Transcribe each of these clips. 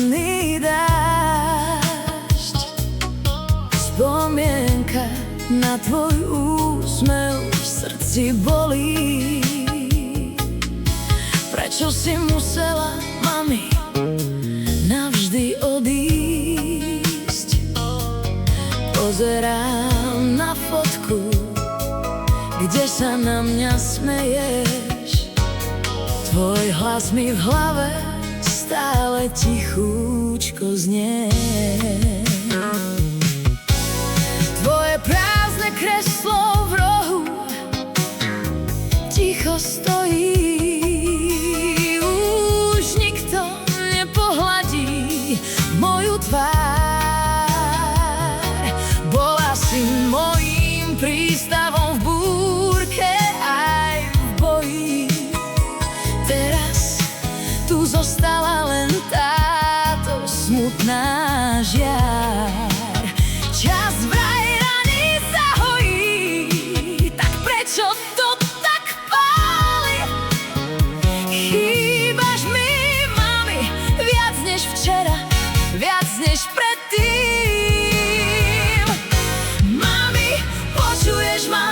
jemný dážď. Spomienka na tvoj úsmev v srdci bolí. Prečo si musela, mami, navždy odísť? Pozerám na fotku, kde sa na mňa smeješ. Tvoj hlas mi v hlave stále tichúčko znie. Tvoje prázdne kreslo v rohu ticho stojí. Už nikto nepohladí moju tvár. Bola si mojím prístavom v búrke aj v boji. Teraz tu zostala len táto smutná žiar. Čas vraj rany zahojí, tak prečo to tak páli? Chýbaš mi, mami, viac než včera, viac než predtým. Mami, počuješ ma?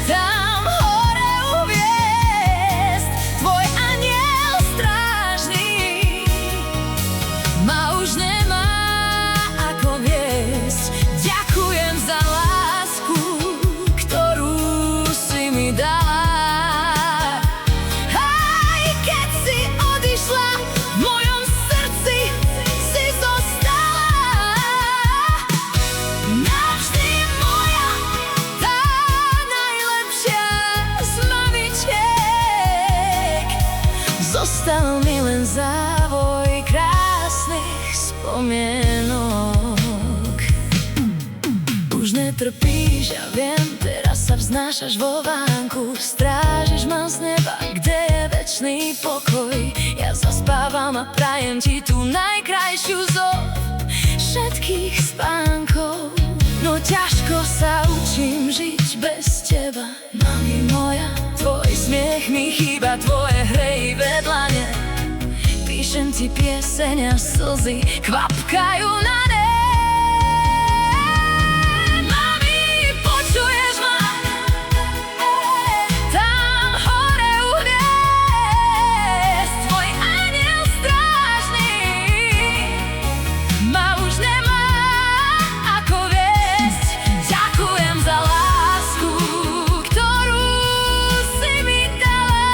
Tam hore u hviezd tvoj anjel strážny ma už nemá ako viesť. Ďakujem za lásku, ktorú si mi dala. Aj keď si odišla, v mojom srdci si zostala. Navždy moja, tá najlepšia z mamičiek. Zostal mi len závoj krásnych spomienok. Už netrpíš, ja viem, teraz sa vznášaš vo vánku. Strážiš ma z neba, kde je večný pokoj. Ja zaspávam a prajem ti tú najkrajšiu zo všetkých spánkov. No ťažko sa učím žiť bez teba, mami moja. Tvoj smiech mi chýba, tvoje hrejivé dlane. Píšem ti pieseň a slzy kvapkajú na ne. Mami, počuješ ma? Tam hore u hviezd tvoj anjel strážny ma už nemá ako viesť. Ďakujem za lásku, ktorú si mi dala.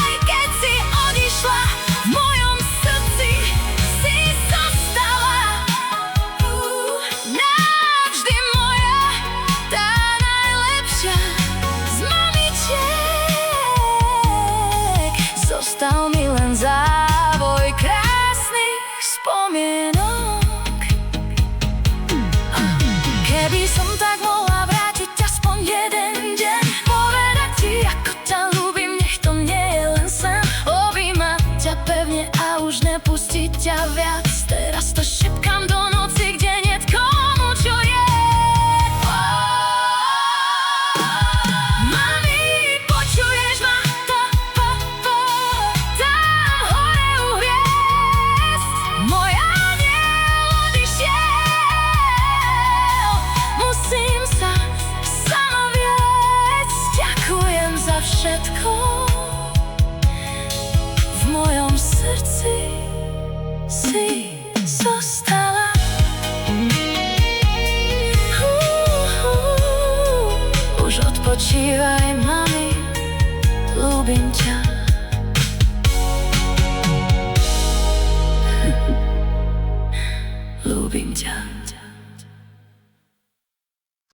Aj keď si odišla, v mojom srdci si zostala. Navždy moja, tá najlepšia z mamičiek. Zostal mi len závoj krásnych spomienok. Keby som tak mohla vrátiť aspoň jeden deň, povedať ti, ako ťa ľúbim, nech to nie je len sen. Objímať ťa pevne a už nepustiť ťa viac. Teraz to šepkám do noci, kde niet komu čo je. Mami, počuješ ma? Tam hore u hviezd môj anjel odišiel. Musím sa sama viesť. Ďakujem za všetko. V mojom srdci si zostala. Už odpočívaj, mami, ľúbim ťa.